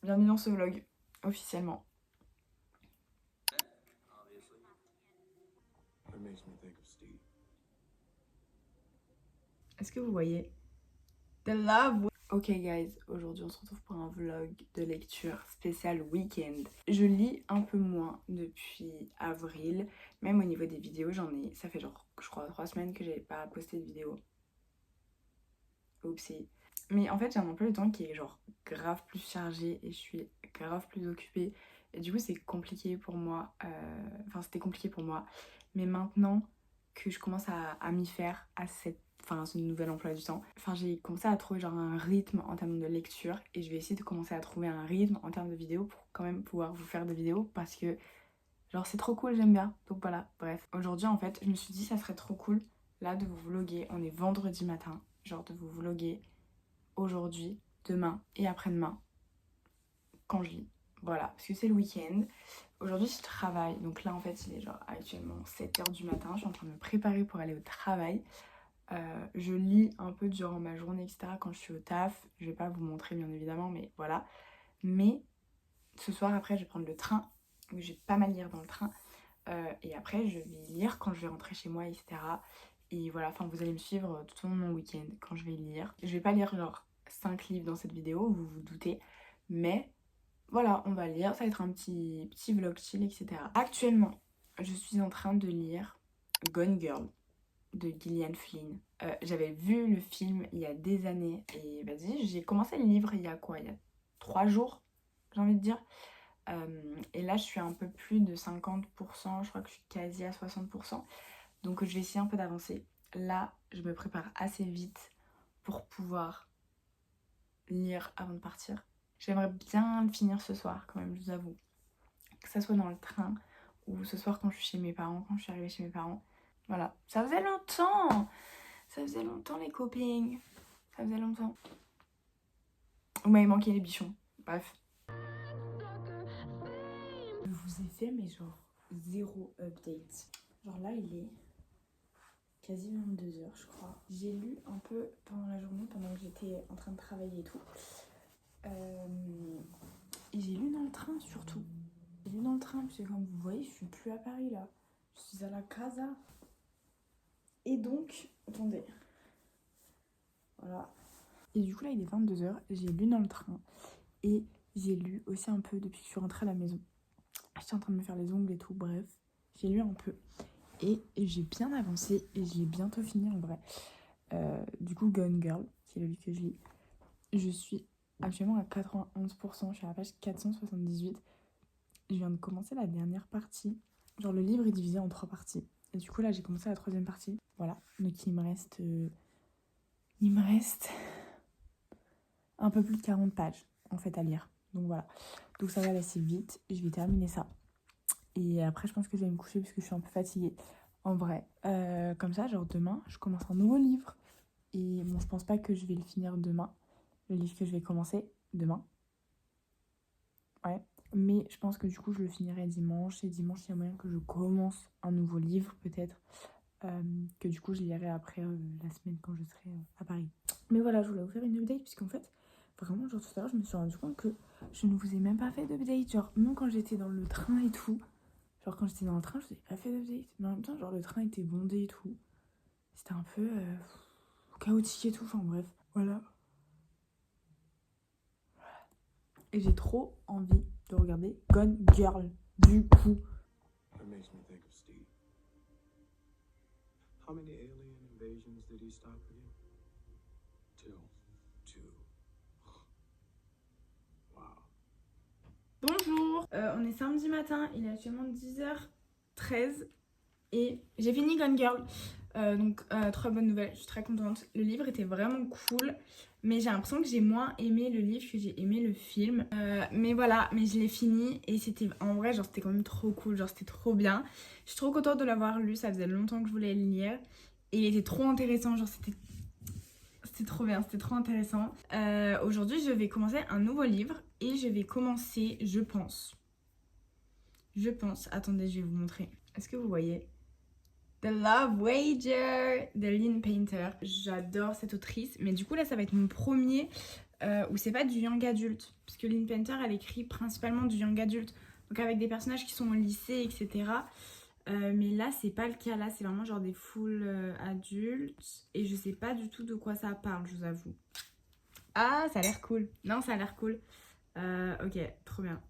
Bienvenue dans ce vlog, officiellement. Est-ce que vous voyez? The love. Ok guys, aujourd'hui on se retrouve pour un vlog de lecture spécial week-end. Je lis un peu moins depuis avril, même au niveau des vidéos ça fait genre je crois 3 semaines que j'ai pas posté de vidéo. Oupsie. Mais en fait j'ai un emploi du temps qui est genre grave plus chargé et je suis grave plus occupée. Et du coup c'est compliqué pour moi, enfin c'était compliqué pour moi. Mais maintenant que je commence à m'y faire à ce nouvel emploi du temps, enfin j'ai commencé à trouver genre un rythme en termes de lecture. Et je vais essayer de commencer à trouver un rythme en termes de vidéos pour quand même pouvoir vous faire des vidéos parce que genre c'est trop cool, j'aime bien. Donc voilà, bref. Aujourd'hui en fait je me suis dit ça serait trop cool là de vous vlogger, on est vendredi matin, genre de vous vlogger aujourd'hui, demain et après-demain quand je lis. Voilà, parce que c'est le week-end. Aujourd'hui je travaille, donc là en fait il est genre actuellement 7h du matin, je suis en train de me préparer pour aller au travail. Je lis un peu durant ma journée, etc. quand je suis au taf. Je vais pas vous montrer bien évidemment, mais voilà. Mais ce soir après je vais prendre le train, donc je vais pas mal lire dans le train. Et après je vais lire quand je vais rentrer chez moi, etc. Et voilà, enfin vous allez me suivre tout au long de mon week-end quand je vais lire. Je vais pas lire genre 5 livres dans cette vidéo, vous vous doutez. Mais voilà, on va lire, ça va être un petit vlog chill, etc. Actuellement, je suis en train de lire Gone Girl de Gillian Flynn. J'avais vu le film il y a des années et vas-y, j'ai commencé le livre il y a quoi? Il y a 3 jours, j'ai envie de dire. Et là, je suis un peu plus de 50%, je crois que je suis quasi à 60%. Donc je vais essayer un peu d'avancer. Là, je me prépare assez vite pour pouvoir lire avant de partir. J'aimerais bien le finir ce soir quand même, je vous avoue. Que ça soit dans le train ou ce soir quand je suis chez mes parents, quand je suis arrivée chez mes parents. Voilà, ça faisait longtemps! Ça faisait longtemps les copines. Ça faisait longtemps. Vous m'avez manqué les bichons. Bref. Je vous ai fait mais genre zéro update. Genre là il est quasi 22h je crois. J'ai lu un peu pendant la journée, pendant que j'étais en train de travailler et tout. Et j'ai lu dans le train surtout. J'ai lu dans le train parce que comme vous voyez je suis plus à Paris là. Je suis à la casa. Et donc, attendez. Voilà. Et du coup là il est 22h, j'ai lu dans le train. Et j'ai lu aussi un peu depuis que je suis rentrée à la maison. J'étais en train de me faire les ongles et tout, bref. J'ai lu un peu. Et j'ai bien avancé et je l'ai bientôt fini en vrai. Du coup, Gone Girl, c'est le livre que je lis. Je suis actuellement à 91%, je suis à la page 478. Je viens de commencer la dernière partie. Genre le livre est divisé en 3 parties. Et du coup là j'ai commencé la 3e partie. Voilà, donc il me reste un peu plus de 40 pages en fait à lire. Donc voilà, donc ça va aller assez vite. Je vais terminer ça. Et après je pense que je vais me coucher parce que je suis un peu fatiguée. En vrai, comme ça, genre demain, je commence un nouveau livre. Et bon, je pense pas que je vais le finir demain. Le livre que je vais commencer demain. Ouais. Mais je pense que du coup, je le finirai dimanche. Et dimanche, il y a moyen que je commence un nouveau livre, peut-être. Que du coup, je lirai après la semaine quand je serai à Paris. Mais voilà, je voulais vous faire une update. Puisqu'en fait, vraiment, genre tout à l'heure, je me suis rendu compte que je ne vous ai même pas fait d'update. Genre, même quand j'étais dans le train et tout. Genre, quand j'étais dans le train, je n'ai pas fait d'update. Mais en même temps, genre, le train était bondé et tout. C'était un peu chaotique et tout. Enfin, bref, voilà. Et j'ai trop envie de regarder Gone Girl. Du coup. That makes me think of Steve. How many alien invasions did he stop again? Two. Wow. Bonjour, on est samedi matin, il est actuellement 10h13 et j'ai fini Gone Girl. Donc très bonne nouvelle, je suis très contente. Le livre était vraiment cool, mais j'ai l'impression que j'ai moins aimé le livre que j'ai aimé le film. Mais voilà, mais je l'ai fini et c'était en vrai genre c'était quand même trop cool, genre c'était trop bien. Je suis trop contente de l'avoir lu, ça faisait longtemps que je voulais le lire et il était trop intéressant, genre c'était trop bien, c'était trop intéressant. Aujourd'hui je vais commencer un nouveau livre et je vais commencer, je pense, attendez je vais vous montrer. Est-ce que vous voyez? The Love Wager de Lynn Painter. J'adore cette autrice. Mais du coup là ça va être mon premier où c'est pas du young adulte. Parce que Lynn Painter, elle écrit principalement du young adulte. Donc avec des personnages qui sont au lycée, etc. Mais là, c'est pas le cas. Là, c'est vraiment genre des full adultes. Et je sais pas du tout de quoi ça parle, je vous avoue. Ah, ça a l'air cool. Non, ça a l'air cool. Ok, trop bien.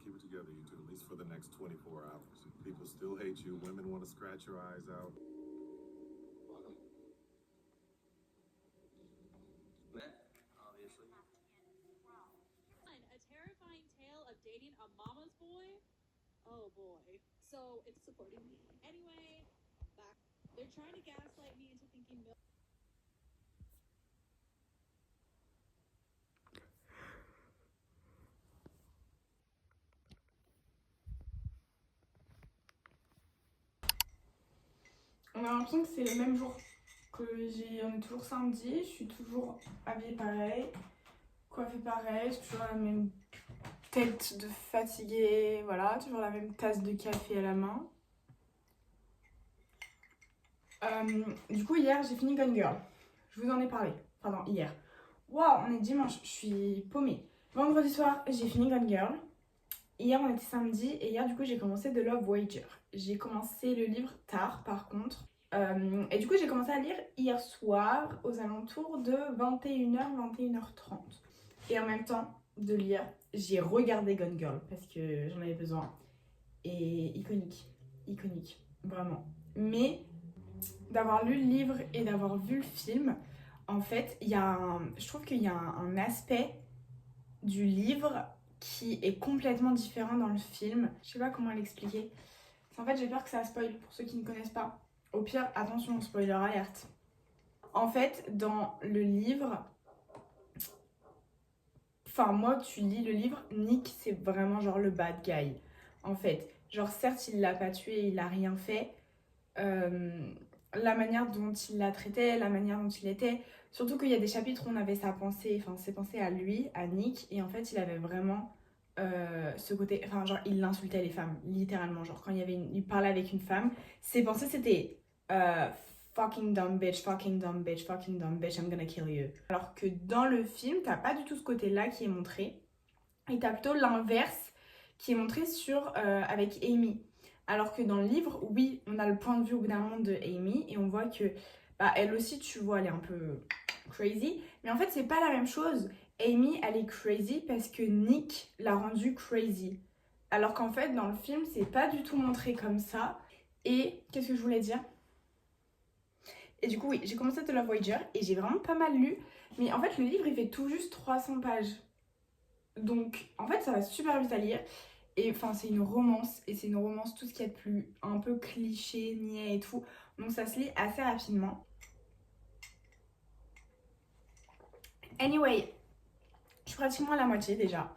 Keep it together, you two, at least for the next 24 hours. People still hate you. Women want to scratch your eyes out. Obviously. A terrifying tale of dating a mama's boy? Oh boy. So it's supporting me. Anyway, back. They're trying to gaslight me into thinking milk. On a l'impression que c'est le même jour que on est toujours samedi, je suis toujours habillée pareil, coiffée pareil, j'ai toujours la même tête de fatiguée, voilà, toujours la même tasse de café à la main. Du coup hier j'ai fini Gone Girl, je vous en ai parlé, pardon hier. Waouh, on est dimanche, je suis paumée. Vendredi soir j'ai fini Gone Girl, hier on était samedi et hier du coup j'ai commencé The Love Wager. J'ai commencé le livre tard par contre. Et du coup j'ai commencé à lire hier soir aux alentours de 21h, 21h30. Et en même temps de lire, j'ai regardé Gone Girl parce que j'en avais besoin. Et iconique, iconique, vraiment. Mais d'avoir lu le livre et d'avoir vu le film, en fait, je trouve qu'il y a un aspect du livre qui est complètement différent dans le film. Je sais pas comment l'expliquer. En fait, j'ai peur que ça spoil pour ceux qui ne connaissent pas. Au pire, attention, spoiler alerte. En fait, dans le livre, enfin moi, tu lis le livre, Nick, c'est vraiment genre le bad guy. En fait, genre certes, il l'a pas tué, il a rien fait. La manière dont il la traitait, la manière dont il était. Surtout qu'il y a des chapitres où on avait sa pensée, enfin ses pensées à lui, à Nick, et en fait, il avait vraiment ce côté, enfin genre il insultait les femmes, littéralement. Genre quand il parlait avec une femme, ses pensées c'était fucking dumb bitch, fucking dumb bitch, fucking dumb bitch, I'm gonna kill you. Alors que dans le film, t'as pas du tout ce côté-là qui est montré, et t'as plutôt l'inverse qui est montré avec Amy. Alors que dans le livre, oui, on a le point de vue au bout d'un moment de Amy et on voit que elle aussi, tu vois, elle est un peu crazy. Mais en fait, c'est pas la même chose. Amy, elle est crazy parce que Nick l'a rendue crazy. Alors qu'en fait, dans le film, c'est pas du tout montré comme ça. Et qu'est-ce que je voulais dire? Et du coup, oui, j'ai commencé The Love Wager et j'ai vraiment pas mal lu. Mais en fait, le livre, il fait tout juste 300 pages. Donc, en fait, ça va super vite à lire. Et enfin, c'est une romance. Et c'est une romance, tout ce qu'il y a de plus un peu cliché, niais et tout. Donc, ça se lit assez rapidement. Anyway, je suis pratiquement à la moitié déjà.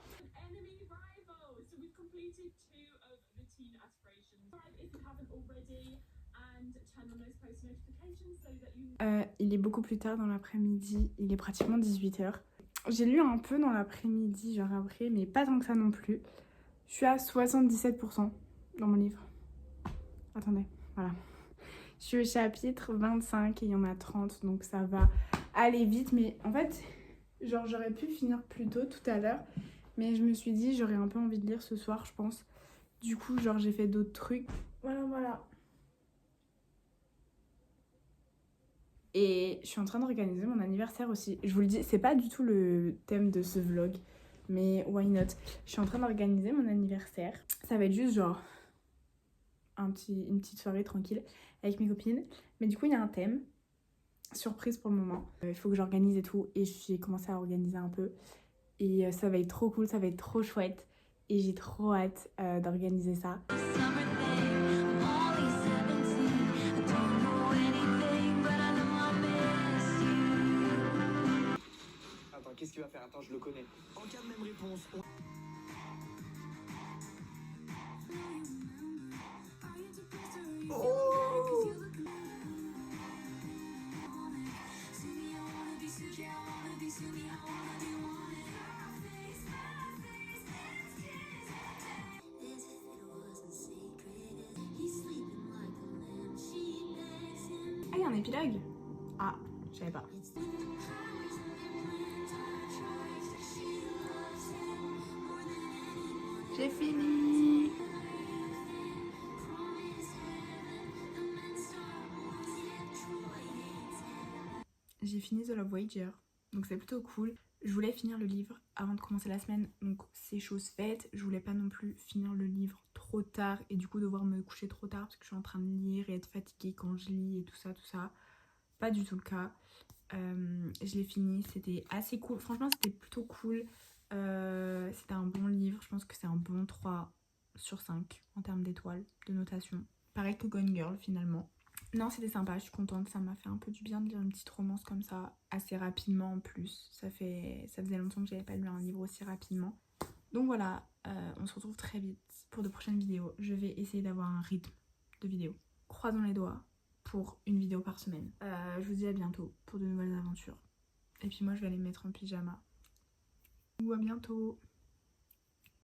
Il est beaucoup plus tard dans l'après-midi. Il est pratiquement 18h. J'ai lu un peu dans l'après-midi, genre après, mais pas tant que ça non plus. Je suis à 77% dans mon livre. Attendez, voilà. Je suis au chapitre 25 et il y en a 30, donc ça va aller vite. Mais en fait, genre j'aurais pu finir plus tôt tout à l'heure, mais je me suis dit j'aurais un peu envie de lire ce soir, je pense. Du coup, genre j'ai fait d'autres trucs. Voilà. Et je suis en train d'organiser mon anniversaire aussi. Je vous le dis, c'est pas du tout le thème de ce vlog, mais why not? Je suis en train d'organiser mon anniversaire. Ça va être juste genre une petite soirée tranquille avec mes copines. Mais du coup, il y a un thème. Surprise pour le moment. Il faut que j'organise et tout. Et j'ai commencé à organiser un peu. Et ça va être trop cool, ça va être trop chouette. Et j'ai trop hâte d'organiser ça. Attends, qu'est-ce qu'il va faire? Attends, je le connais. En cas de même réponse, épilogue? Ah, je savais pas. J'ai fini. J'ai fini The Love Wager, donc c'est plutôt cool. Je voulais finir le livre avant de commencer la semaine, donc c'est chose faite. Je voulais pas non plus finir le livre trop tard et du coup devoir me coucher trop tard parce que je suis en train de lire et être fatiguée quand je lis et tout ça, tout ça. Pas du tout le cas. Je l'ai fini, c'était assez cool. Franchement, c'était plutôt cool. C'était un bon livre. Je pense que c'est un bon 3 sur 5 en termes d'étoiles, de notation. Pareil que Gone Girl finalement. Non, c'était sympa, je suis contente. Ça m'a fait un peu du bien de lire une petite romance comme ça, assez rapidement en plus. Ça faisait longtemps que j'avais pas lu un livre aussi rapidement. Donc voilà, on se retrouve très vite pour de prochaines vidéos. Je vais essayer d'avoir un rythme de vidéos. Croisons les doigts pour une vidéo par semaine. Je vous dis à bientôt pour de nouvelles aventures. Et puis moi je vais aller me mettre en pyjama. Ou à bientôt.